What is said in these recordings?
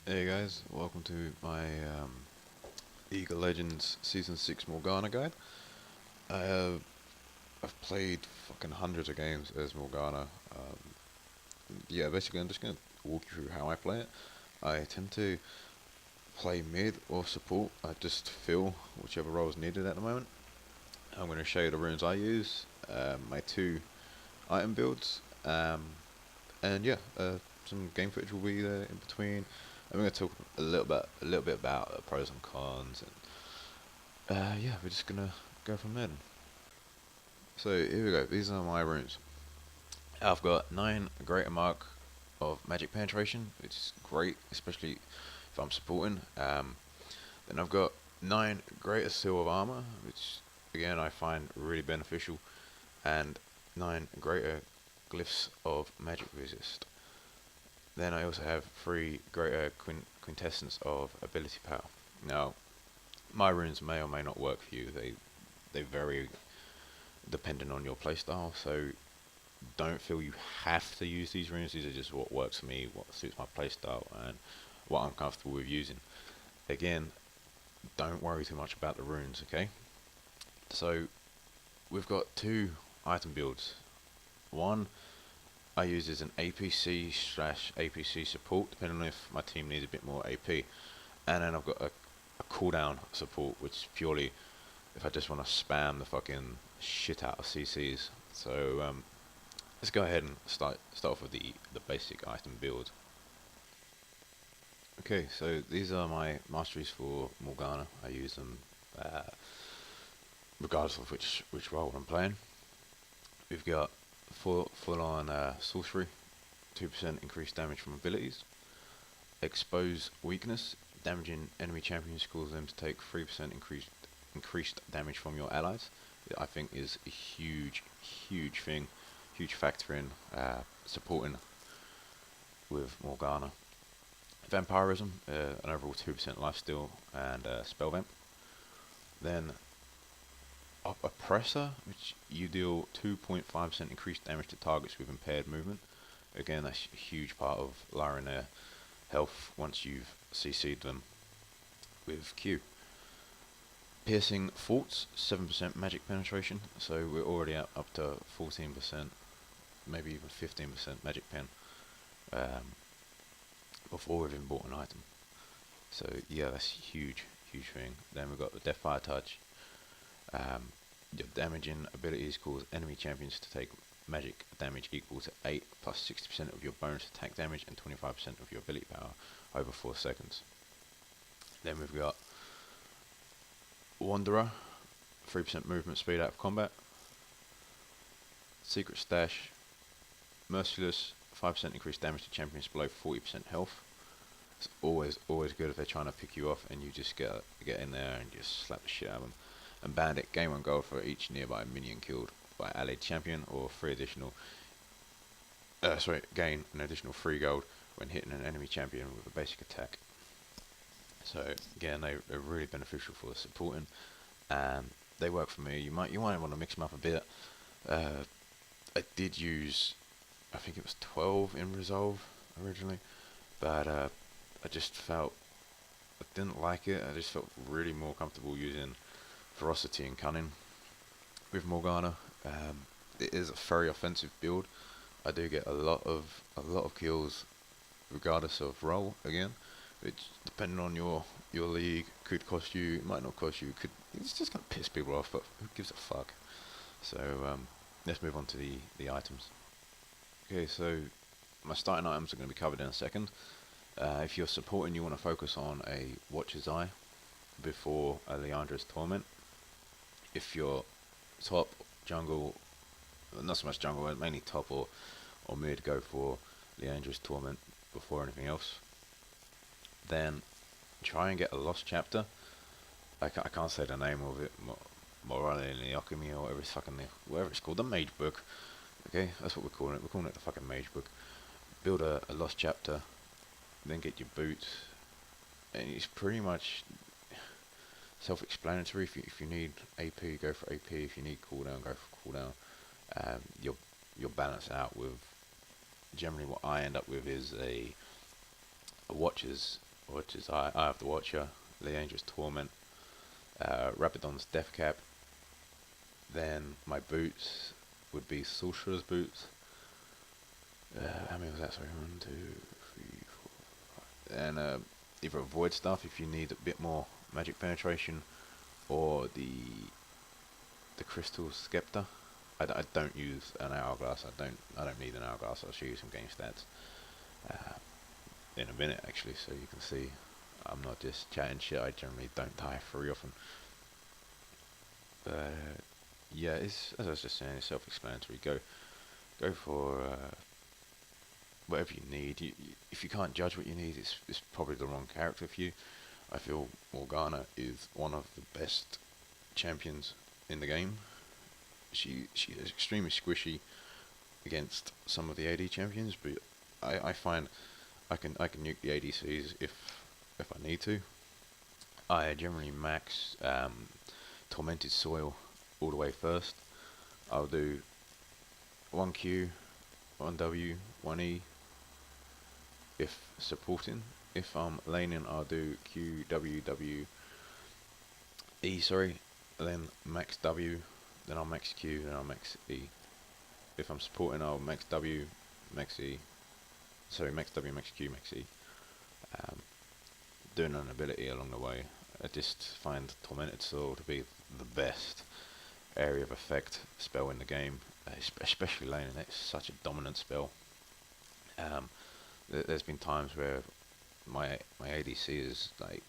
Hey guys, welcome to my League of Legends Season 6 Morgana guide. I've played fucking hundreds of games as Morgana. Yeah, basically I'm just going to walk you through how I play it. I tend to play mid or support. I just fill whichever role is needed at the moment. I'm going to show you the runes I use, my two item builds, and yeah, some game footage will be there in between. I'm going to talk a little bit about pros and cons, and yeah, we're just gonna go from there. Then. So here we go. These are my runes. I've got 9 greater mark of magic penetration, which is great, especially if I'm supporting. Then I've got 9 greater seal of armor, which again I find really beneficial, and 9 greater glyphs of magic resist. Then I also have 3 greater quintessence of ability power. Now, my runes may or may not work for you. They vary depending on your playstyle, so don't feel you have to use these runes. These are just what works for me, what suits my playstyle, and what I'm comfortable with using. Again, don't worry too much about the runes, okay? So, we've got 2 item builds. One I use as an APC slash APC support, depending on if my team needs a bit more AP. And then I've got a cooldown support, which is purely if I just want to spam the fucking shit out of CCs. So let's go ahead and start off with the basic item build. Okay, so these are my masteries for Morgana. I use them uh, regardless of which role I'm playing. We've got full on sorcery, 2% increased damage from abilities. Expose weakness, damaging enemy champions causes them to take 3% increased damage from your allies. I think is a huge thing, huge factor in supporting with Morgana. Vampirism, an overall 2% lifesteal and spell vamp. Then Oppressor, which you deal 2.5% increased damage to targets with impaired movement. Again, that's a huge part of lowering their health once you've CC'd them with Q. Piercing Thoughts, 7% magic penetration, so we're already up to 14%, maybe even 15% magic pen um, before we've even bought an item. So yeah, that's a huge thing. Then we've got the Deathfire Touch. Your damaging abilities cause enemy champions to take magic damage equal to 8 plus 60% of your bonus attack damage and 25% of your ability power over 4 seconds. Then we've got Wanderer, 3% movement speed out of combat. Secret Stash, Merciless, 5% increased damage to champions below 40% health. It's always good if they're trying to pick you off and you just get in there and just slap the shit out of them. And Bandit, gain 1 gold for each nearby minion killed by allied champion, or gain an additional 3 gold when hitting an enemy champion with a basic attack. So again, they're really beneficial for supporting, and they work for me. You might want to mix them up a bit. I did use, I think it was 12 in Resolve originally, but I just felt I didn't like it. I just felt really more comfortable using Ferocity and Cunning with Morgana. It is a very offensive build. I do get a lot of kills regardless of role again, which depending on your league could cost you. It might not cost you. It's just gonna piss people off, but who gives a fuck? So let's move on to the items. Okay, so my starting items are going to be covered in a second. If you're supporting, you want to focus on a Watcher's Eye before a Leandra's Torment. If you're top jungle, not so much jungle, mainly top or mid, go for Leandra's Torment before anything else. Then try and get a Lost Chapter. I can't say the name of it. Morale in the Alchemy or whatever it's called, the Mage Book. Okay, that's what we're calling it. We're calling it the fucking Mage Book. Build a Lost Chapter, then get your boots, and it's pretty much self-explanatory. If you need AP, go for AP. If you need cooldown, go for cooldown. You'll balance out with. Generally, what I end up with is a Watcher's which is I have the Watcher, Leandra's Torment, Rapidon's Death Cap. Then my boots would be Sorcerer's Boots. How many was that? Sorry, 1, 2, 3, 4, 5. And either Void Stuff if you need a bit more magic penetration, or the Crystal Scepter. I don't use an Hourglass. I don't need an Hourglass. I'll show you some game stats in a minute actually, so you can see I'm not just chatting shit. I generally don't die very often. Yeah, it's, as I was just saying, it's self-explanatory. Go for whatever you need. If you can't judge what you need, it's probably the wrong character for you. I feel Morgana is one of the best champions in the game. She is extremely squishy against some of the AD champions, but I find I can nuke the ADCs if I need to. I generally max Tormented Soil all the way first. I'll do 1Q, 1W, 1E if supporting. If I'm laning, I'll do Q, W, W, E, sorry, then max W, then I'll max Q, then I'll max E. If I'm supporting, I'll max W, max E, sorry, max W, max Q, max E. Doing an ability along the way. I just find Tormented Soul to be the best area of effect spell in the game, especially laning. It's such a dominant spell. There's been times where my ADC is like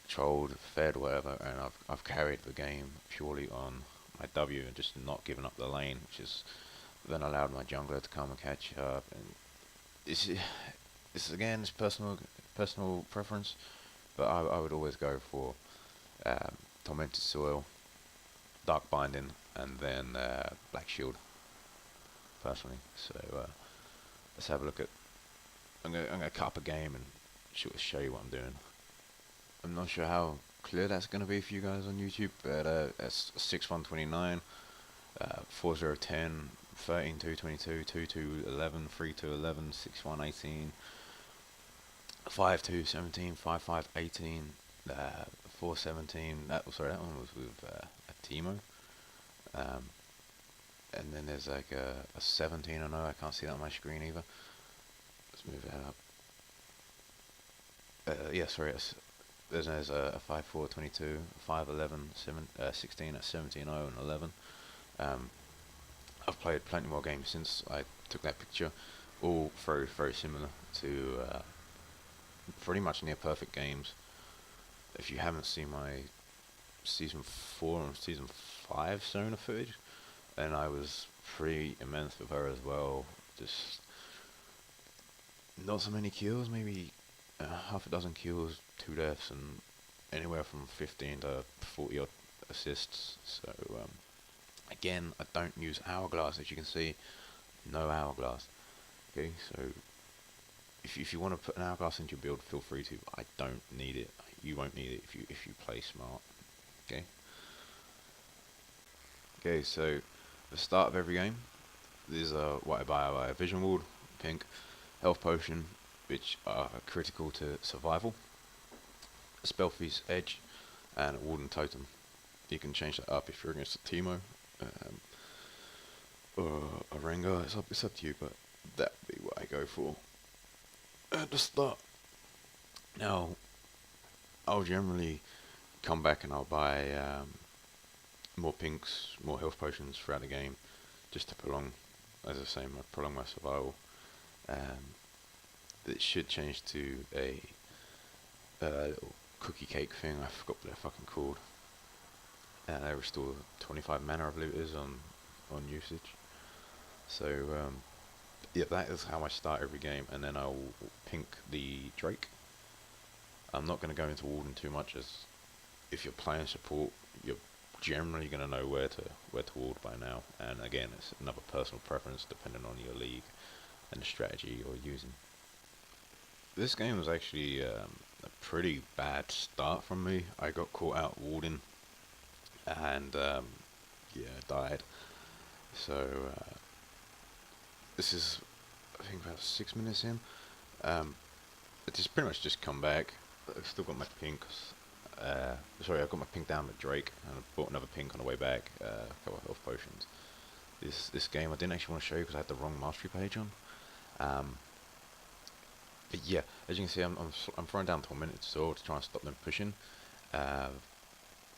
trolled, fed, whatever, and I've carried the game purely on my W and just not given up the lane, which has then allowed my jungler to come and catch up. And it's again, it's personal preference, but I would always go for Tormented Soil, Dark Binding, and then Black Shield, personally. So let's have a look at. I'm gonna cut up a game and show you what I'm doing. I'm not sure how clear that's gonna be for you guys on YouTube, but that's 6-1-29, 4-0-10, 13-2-22, 2-2-11, 3-2-11, 6-1-18, 5-2-17, 5-5-18, 4-17. Sorry, that one was with Timo. And then there's like a 17. I know I can't see that on my screen either. Let's move that up. Yeah, sorry. There's a 5-4-22, 5-11, 16 at 17-0 and 11. I've played plenty more games since I took that picture. All very, very similar to pretty much near perfect games. If you haven't seen my season 4 and season 5 Sona footage, then I was pretty immense with her as well. Just not so many kills, maybe half a dozen kills, 2 deaths, and anywhere from 15 to 40 odd assists. So again, I don't use Hourglass, as you can see. No Hourglass. Okay, so if you want to put an Hourglass into your build, feel free to. I don't need it. You won't need it if you play smart. Okay. Okay, so the start of every game, there's what I buy a Vision Ward, pink, Health Potion, which are critical to survival, a Spell Feast Edge, and a Warden Totem. You can change that up if you're against a Teemo or a Rengar. It's up to you, but that would be what I go for at the start. Now, I'll generally come back and I'll buy more pinks, more health potions throughout the game, just to prolong, as I say, prolong my survival. It should change to a little cookie cake thing. I forgot what they're fucking called. They restore 25 mana of looters on usage. So yeah, that is how I start every game, and then I'll pink the Drake. I'm not going to go into Warden too much, as if you're playing support, you're generally going to know where to ward by now. And again, it's another personal preference depending on your league and the strategy you're using. This game was actually a pretty bad start from me. I got caught out warding and yeah, died. So this is, I think, about 6 minutes in. It's pretty much just come back. I've still got my pinks. Sorry, I've got my pink down with Drake, and I bought another pink on the way back. A couple of health potions. This game I didn't actually want to show you because I had the wrong mastery page on. Um, but yeah, as you can see, I'm throwing down Tormented Sword to try and stop them pushing. Uh,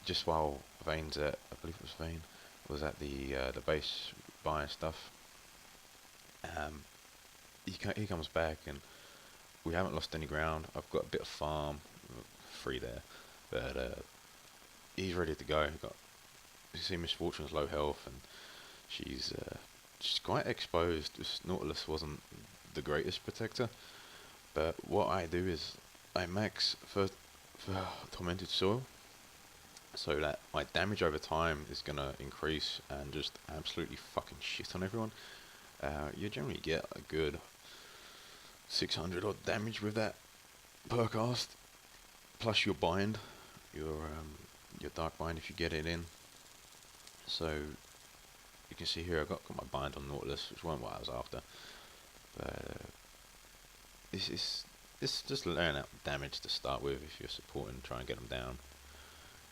just while Vane's at, I believe it was Vane, was at the base buying stuff. Um, he comes back and we haven't lost any ground. I've got a bit of farm free there, but he's ready to go. You see Miss Fortune's low health and she's quite exposed. This Nautilus wasn't the greatest protector, but what I do is I max for Tormented Soil, so that my damage over time is gonna increase and just absolutely fucking shit on everyone. You generally get a good 600 odd damage with that per cast, plus your bind, your dark bind if you get it in. So you can see here I got my bind on Nautilus, which wasn't what I was after. But it's just laying out damage to start with if you're supporting, try and get them down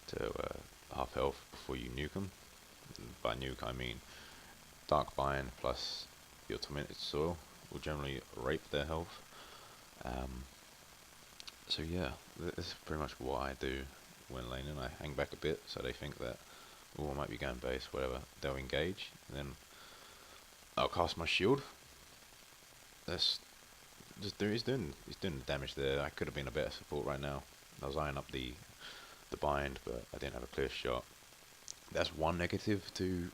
to half health before you nuke them. By nuke I mean dark bind plus your tormented soil will generally rape their health. So yeah, this is pretty much what I do when laning. I hang back a bit so they think that, oh, I might be going base, whatever. They'll engage, and then I'll cast my shield. That's just he's doing the damage there. I could have been a better support right now. I was eyeing up the bind, but I didn't have a clear shot. That's one negative to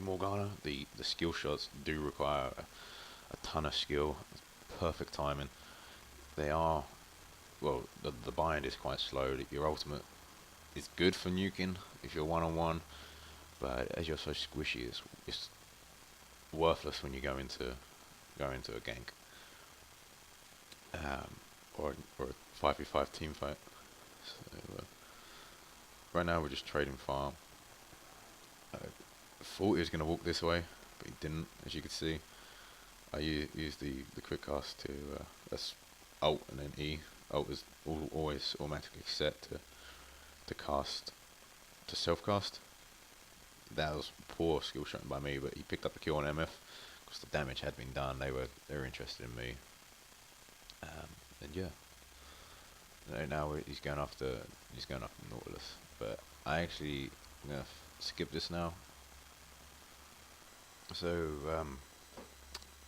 Morgana. The skill shots do require a ton of skill, perfect timing. They are, well, the bind is quite slow. Your ultimate is good for nuking if you're one on one, but as you're so squishy, it's worthless when you go into a gank, or a 5v5 team fight. So, right now we're just trading farm. Thought he was going to walk this way, but he didn't, as you can see. I used the quick cast to that's Alt and then E. Alt is always automatically set to cast, to self cast. That was poor skill shot by me, but he picked up the kill on MF because the damage had been done. They were interested in me, and yeah. Now he's going after Nautilus, but I'm gonna skip this now. So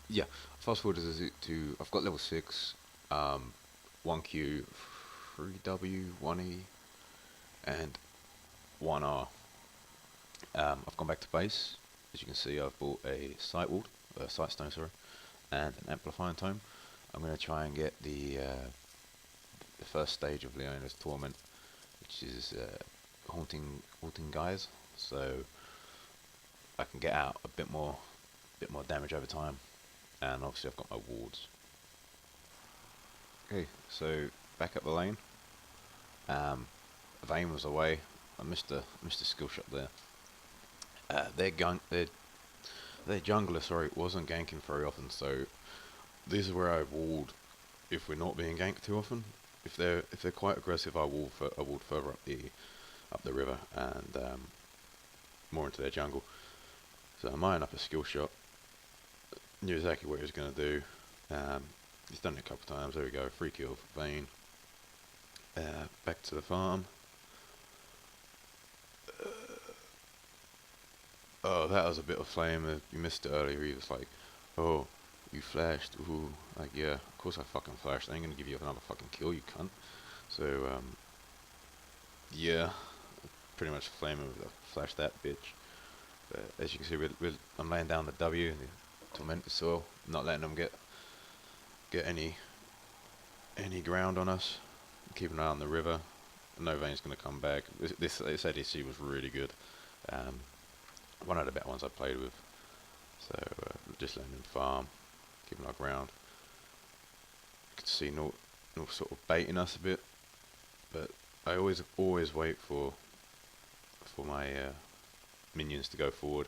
yeah, fast forward to I've got level 6, 1Q, 3W, 1E, and 1R. I've gone back to base. As you can see, I've bought a sight stone, sorry, and an amplifying tome. I'm going to try and get the first stage of Leona's Torment, which is haunting guys, so I can get out a bit more damage over time, and obviously I've got my wards. Okay, so back up the lane. Vane was away. I missed a skill shot there. Their jungler, sorry, wasn't ganking very often, so this is where I walled if we're not being ganked too often. If they're quite aggressive, I walled further up the river and more into their jungle. So I'm eyeing up a skill shot. Knew exactly what he was going to do. He's done it a couple of times. There we go, free kill for Vane. Back to the farm. Oh, that was a bit of flame. You missed it earlier. He was like, "Oh, you flashed." Ooh, like, yeah, of course I fucking flashed. I ain't gonna give you another fucking kill, you cunt. So yeah, pretty much flaming with a flash that bitch. But as you can see, I'm laying down the W, the tormented soil, not letting them get any ground on us. Keep an eye on the river. No Vane's gonna come back. This ADC was really good. One of the better ones I played with. So just letting them farm, keeping our ground. You can see no sort of baiting us a bit, but I always wait for my minions to go forward.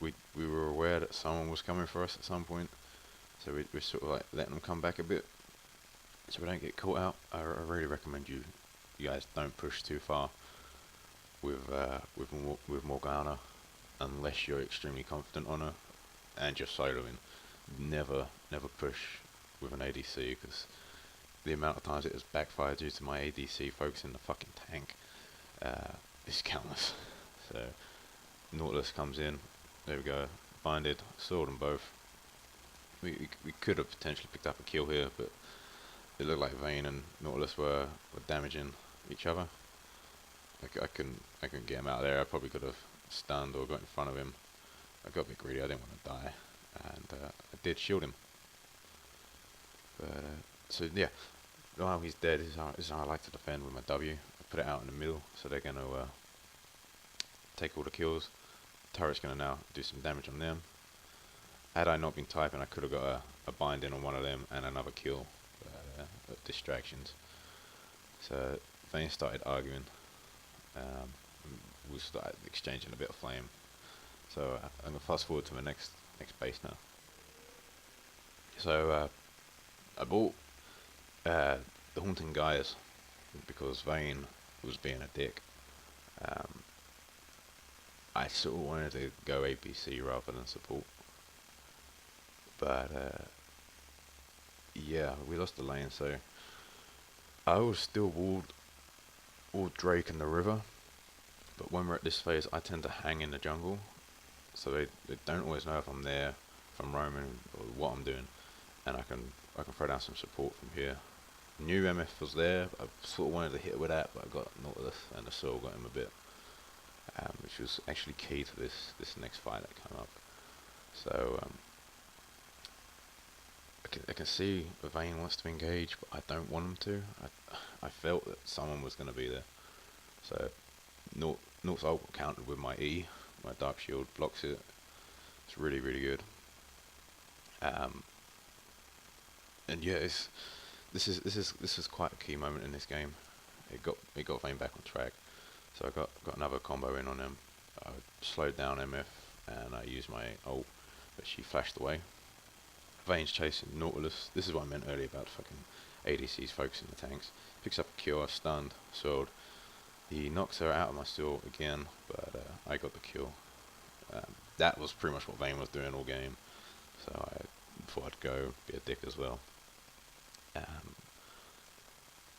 We were aware that someone was coming for us at some point, so we're sort of like letting them come back a bit. so we don't get caught out. I really recommend you guys don't push too far with Morgana unless you're extremely confident on her and just soloing. Never push with an ADC because the amount of times it has backfired due to my ADC focusing the fucking tank is countless. So Nautilus comes in. There we go. Binded. Saw them both. We could have potentially picked up a kill here, but it looked like Vayne and Nautilus were damaging each other. I couldn't get him out of there. I probably could have stunned or got in front of him. I got a bit greedy. I didn't want to die, and I did shield him. But so yeah, while he's dead, this is how I like to defend with my W. I put it out in the middle, so they're gonna take all the kills. Turret's gonna now do some damage on them. Had I not been typing, I could have got a bind in on one of them and another kill. Distractions. So Vayne started arguing. We started exchanging a bit of flame. So I'm gonna fast forward to my next base now. So I bought the Haunting Guys because Vayne was being a dick. I sort of wanted to go APC rather than support, but yeah, we lost the lane. So I was still walled Drake in the river, but when we're at this phase, I tend to hang in the jungle, so they don't always know if I'm there, if I'm roaming, or what I'm doing, and I can throw down some support from here. Knew MF was there. I sort of wanted to hit it with that, but I got Nautilus and the Soul got him a bit, which was actually key to this next fight that came up. So I can see Vayne wants to engage, but I don't want him to. I felt that someone was going to be there. So Naut's ult countered with my E, my Dark Shield blocks it. It's really good. And yeah, this is quite a key moment in this game. It got Vayne back on track. So I got another combo in on him. I slowed down MF and I used my ult, but she flashed away. Vayne's chasing Nautilus. This is what I meant earlier about fucking ADCs focusing the tanks. Picks up a kill, I stunned, sword. He knocks her out of my steel again, but I got the kill. That was pretty much what Vayne was doing all game, so I thought I'd go be a dick as well.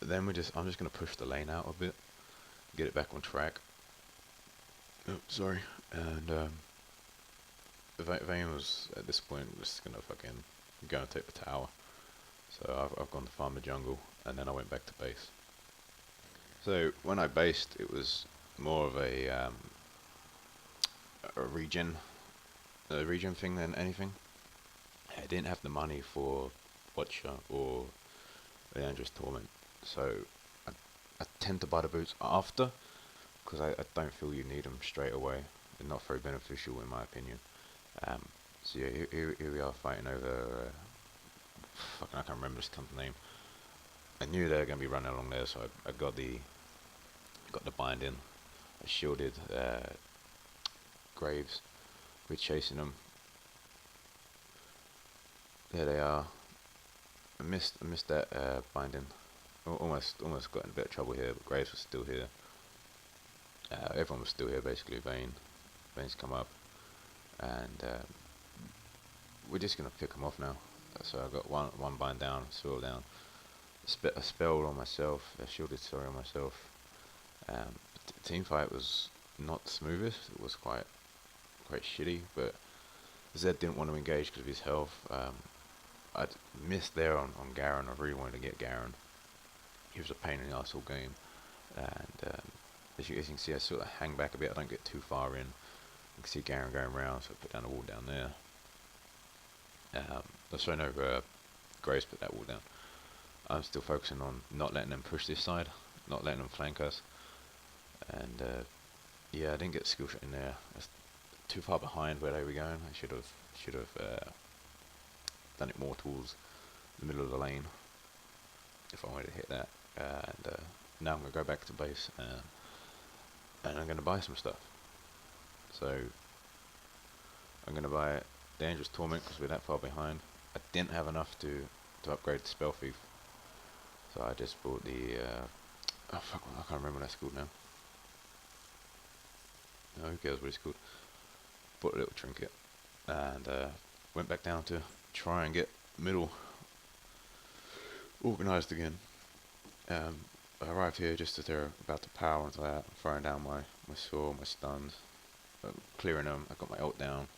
Then I'm just gonna push the lane out a bit, get it back on track. Oh, sorry. And Vayne was at this point just gonna fucking go and take the tower. So I've gone to farm the jungle, and then I went back to base. So when I based, it was more of a regen thing than anything. I didn't have the money for Watcher or Leandra's Torment, so I tend to buy the boots after, because I don't feel you need them straight away. They're not very beneficial in my opinion. So yeah, here we are fighting over, fucking I can't remember this cunt's name. I knew they were going to be running along there, so I got the bind in. I shielded Graves. We're chasing them. There they are. I missed that binding. Almost got in a bit of trouble here, but Graves was still here. Everyone was still here basically. Vayne's come up, and we're just gonna pick them off now. So I got one bind down, swirl down. A spell on myself, a shielded story on myself. The team fight was not the smoothest. It was quite shitty, but Zed didn't want to engage because of his health. I'd missed there on Garen. I really wanted to get Garen. He was a pain in the ass all game, and as you can see, I sort of hang back a bit. I don't get too far in. You can see Garen going round, so I put down a wall down there. So no, Grace put that wall down. I'm still focusing on not letting them push this side, not letting them flank us. And yeah, I didn't get the skill shot in there. That's too far behind where they were going. I should have done it more towards the middle of the lane if I wanted to hit that. And now I'm gonna go back to base and I'm gonna buy some stuff. So I'm gonna buy Dangerous Torment because we're that far behind. I didn't have enough to upgrade the Spell Thief. So I just bought the, oh fuck, I can't remember what that's called now. No, who cares what it's called. Bought a little trinket and went back down to try and get middle organised again. I arrived here just as they're about to power into that, throwing down my saw, my stuns, clearing them. I got my ult down.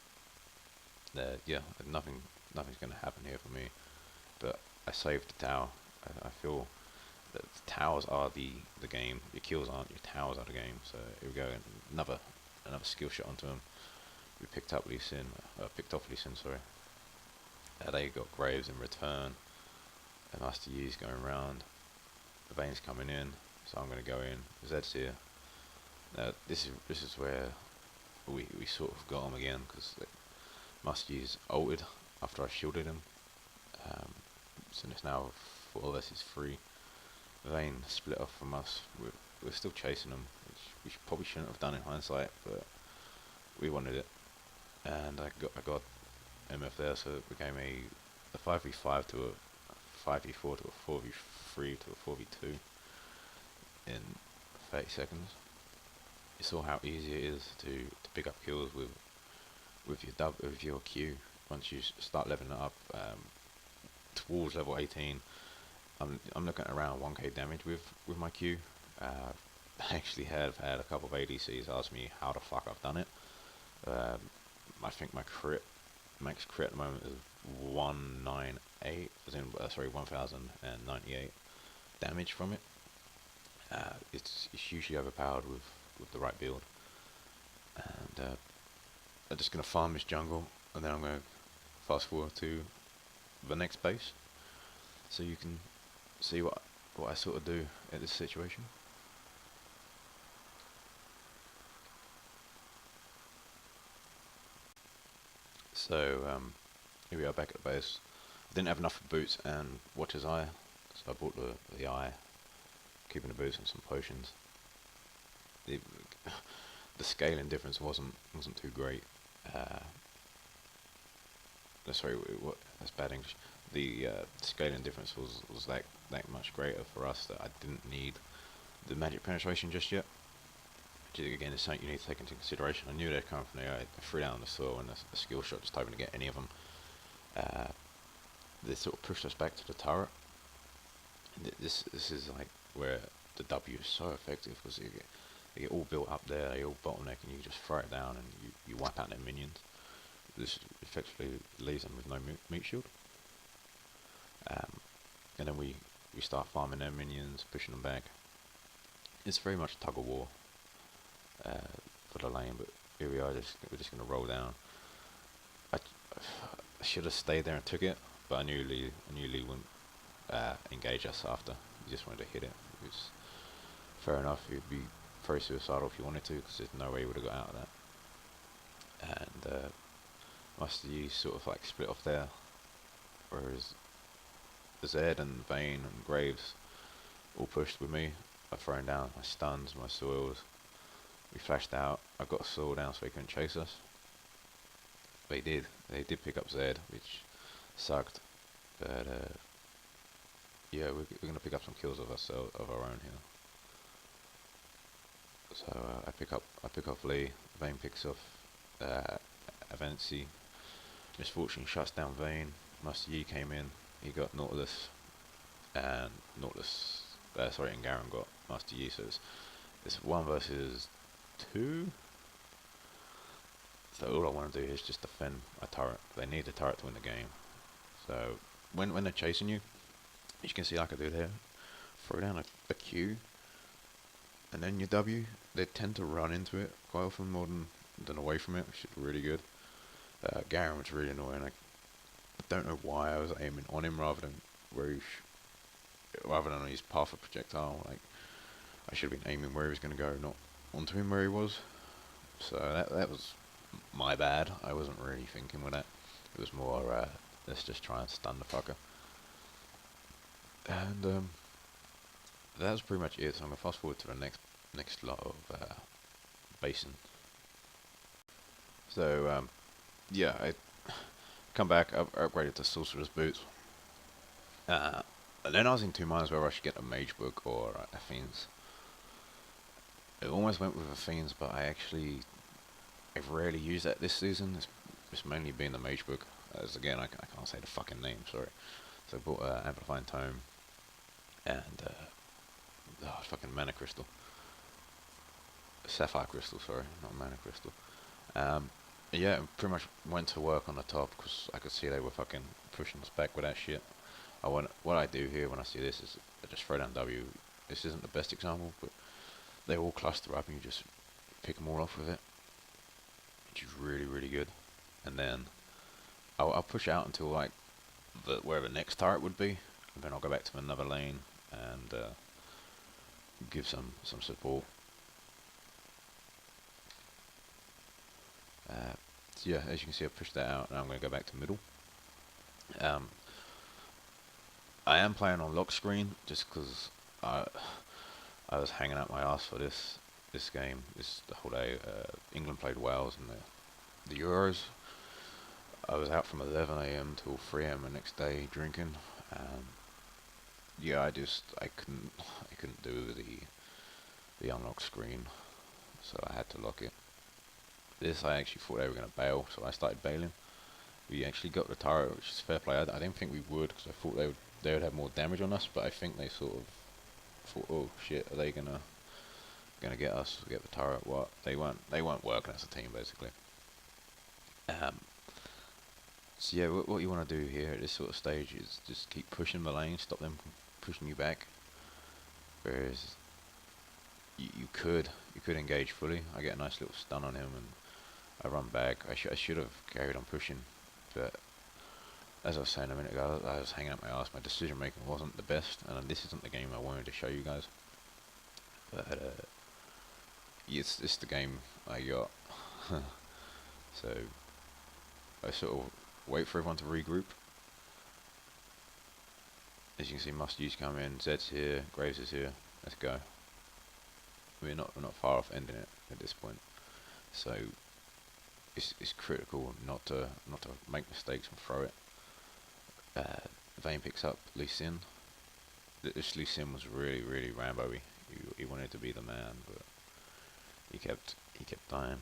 Yeah, nothing's gonna happen here for me. But I saved the tower. I feel that the towers are the game. Your kills aren't. Your towers are the game. So here we go. Another skill shot onto him. We picked up Lee Sin. Picked off Lee Sin. Sorry. They got Graves in return. And Master Yi's going around. The Vayne's coming in. So I'm gonna go in. Zed's here. Now this is where we sort of got him again because Master Yi's ulted after I shielded him. So it's now 4 versus 3. Vayne split off from us. We're still chasing him, which we probably shouldn't have done in hindsight, but we wanted it. And I got MF there, so it became a 5v5 to a 5v4 to a 4v3 to a 4v2 in 30 seconds. You saw how easy it is to pick up kills with your Q once you start leveling it up towards level 18. I'm looking at around 1k damage with my Q. I actually have had a couple of ADCs ask me how the fuck I've done it. I think my max crit at the moment is 198, as in, sorry, 1098 damage from it. It's hugely overpowered with the right build. And I'm just gonna farm this jungle, and then I'm gonna fast forward to the next base, so you can see what I sort of do in this situation. So here we are back at the base. I didn't have enough boots and Watcher's Eye, so I bought the eye, keeping the boots and some potions. The scaling difference wasn't too great. Sorry, that's bad English. The scaling difference was that much greater for us that I didn't need the magic penetration just yet. Which again is something you need to take into consideration. I knew they'd come from there. I threw down the saw and a skill shot, just hoping to get any of them. They sort of pushed us back to the turret. And this is like where the W is so effective because they get all built up there, they all bottleneck, and you just throw it down and you wipe out their minions. This effectively leaves them with no meat shield. And then we start farming their minions, pushing them back. It's very much tug of war for the lane, but here we are. We're just going to roll down. I should have stayed there and took it, but I knew Lee wouldn't engage us after. He just wanted to hit it. It was fair enough. He'd be very suicidal if you wanted to, because there's no way he would have got out of that. And Master Yi sort of like split off there, whereas Zed and Vayne and Graves all pushed with me. I thrown down my stuns, my soils. We flashed out. I got a soil down so he couldn't chase us. They did pick up Zed, which sucked. But yeah, we're gonna pick up some kills of our own here. So I pick up Lee. Vayne picks off Avanci. Misfortune shuts down Vayne. Master Yi came in. He got Nautilus, and and Garen got Master Yi. So it's 1 versus 2. So all I want to do is just defend a turret. They need a turret to win the game. So when they're chasing you, as you can see like I do there, throw down a Q, and then your W. They tend to run into it quite often more than away from it, which is really good. Garen was really annoying. I don't know why I was aiming on him rather than on his path of projectile. Like, I should have been aiming where he was going to go, not onto him where he was. So that was my bad. I wasn't really thinking with that. It was more let's just try and stun the fucker. And that was pretty much it. So I'm gonna fast forward to the next lot of basin. So yeah, I come back. I've upgraded to sorcerer's boots. And then I was in two minds whether I should get a Mage Book or a Fiends. It almost went with a Fiends, but I've rarely used that this season. It's mainly been the Mage Book. As again, I can't say the fucking name, sorry. So I bought Amplifying Tome and fucking Mana Crystal. Sapphire Crystal, sorry, not Mana Crystal. Um, yeah, pretty much went to work on the top because I could see they were fucking pushing us back with that shit. What I do here when I see this is I just throw down W. This isn't the best example, but they all cluster up and you just pick them all off with it, which is really, really good. And then I'll push out until like where the next turret would be, and then I'll go back to another lane and give some support. So yeah, as you can see, I've pushed that out, and I'm going to go back to middle. Um, I am playing on lock screen just because I was hanging out my ass for this game, the whole day. England played Wales in the Euros. I was out from 11 a.m. till 3 a.m. the next day drinking. Yeah, I couldn't do the unlock screen, so I had to lock it. This I actually thought they were going to bail, so I started bailing. We actually got the turret, which is fair play. I didn't think we would because I thought they would have more damage on us, but I think they sort of thought, oh shit, are they gonna get us? Get the turret? What? They weren't working as a team basically. Um, so yeah, what you want to do here at this sort of stage is just keep pushing the lane, stop them from pushing you back. Whereas you could engage fully. I get a nice little stun on him and I run back. I should have carried on pushing, but as I was saying a minute ago, I was hanging up my ass. My decision making wasn't the best, and this isn't the game I wanted to show you guys. But it's the game I got. So I sort of wait for everyone to regroup. As you can see, must use come in. Zed's here, Graves is here. Let's go. We're not far off ending it at this point. So it's critical not to make mistakes and throw it. Vayne picks up Lee Sin. This Lee Sin was really Rambo-y. He wanted to be the man, but he kept dying.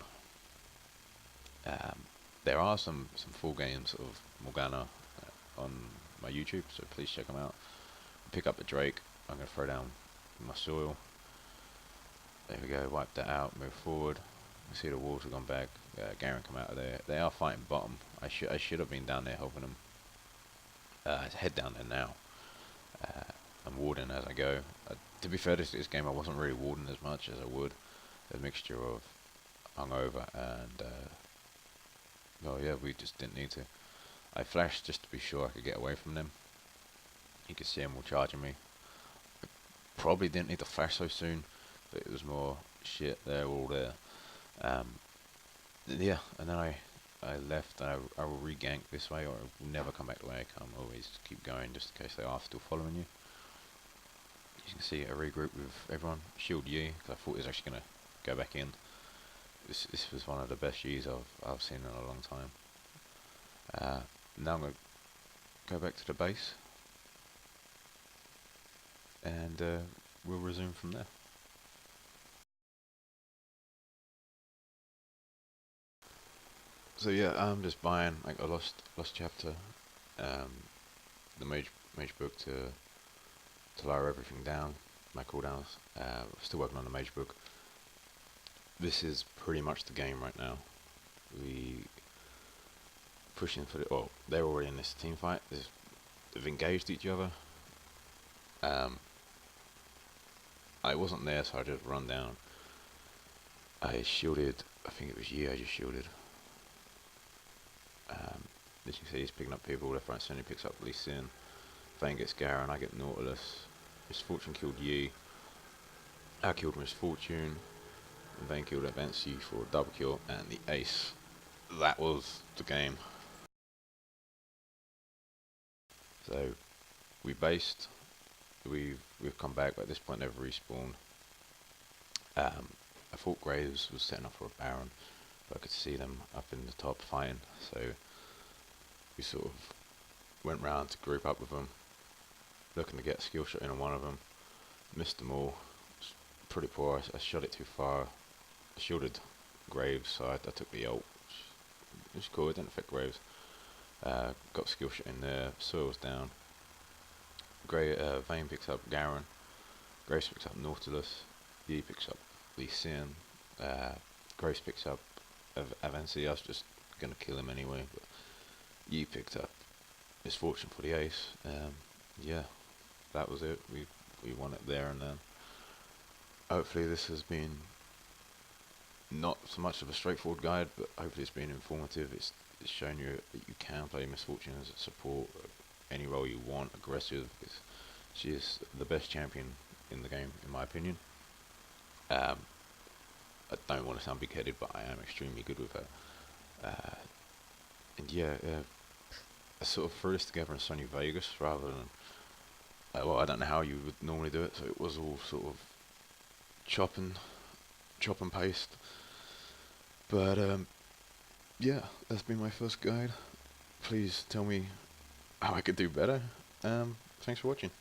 There are some full games of Morgana on my YouTube, so please check them out. Pick up the Drake. I'm gonna throw down my soil. There we go. Wipe that out. Move forward. You see the walls have gone back. Garen come out of there. They are fighting bottom. I should have been down there helping them. Head down there now. I'm warding as I go. To be fair, this game I wasn't really warding as much as I would. A mixture of hungover and oh yeah, we just didn't need to. I flashed just to be sure I could get away from them. You could see them all charging me. I probably didn't need to flash so soon, but it was more shit. They're all there. Yeah, and then I left and I will re-gank this way, or I will never come back the way I come. Always keep going just in case they are still following you. As you can see, I regroup with everyone. Shield Yi, because I thought he was actually going to go back in. This was one of the best Yis I've seen in a long time. Now I'm going to go back to the base, and we'll resume from there. So yeah, I'm just buying like a lost chapter, the mage book to lower everything down, my cooldowns. Still working on the mage book. This is pretty much the game right now. We pushing for the. Oh, they're already in this team fight. They've engaged each other. I wasn't there, so I just run down. I shielded. I think it was Yi I just shielded. As you can see, he's picking up people left, right, and centre. He picks up Lee Sin. Vayne gets Garen. I get Nautilus. Misfortune killed Yi. I killed Misfortune. And Vayne killed Advanced for a double kill and the ace. That was the game. So we based. We've come back, but at this point they've respawned. I thought Graves was setting up for a Baron, but I could see them up in the top fighting. So we sort of went round to group up with them. looking to get a skill shot in on one of them. Missed them all. It's pretty poor. I shot it too far. I shielded Graves, so I took the ult. It was cool. It didn't affect Graves. Got a skill shot in there. Soil's down. Vayne picks up Garen. Graves picks up Nautilus. Yi picks up Lee Sin. Graves picks up Avanci. I was just gonna kill him anyway, but Yi picked up Misfortune for the ace. Yeah, that was it. We won it there and then. Hopefully this has been not so much of a straightforward guide, but hopefully it's been informative. It's shown you that you can play Misfortune as a support, any role you want, aggressive. She is the best champion in the game, in my opinion. I don't want to sound big-headed, but I am extremely good with her. And yeah, I sort of threw this together in Sony Vegas rather than, well, I don't know how you would normally do it, so it was all sort of chop and paste. But yeah, that's been my first guide. Please tell me how I could do better. Thanks for watching.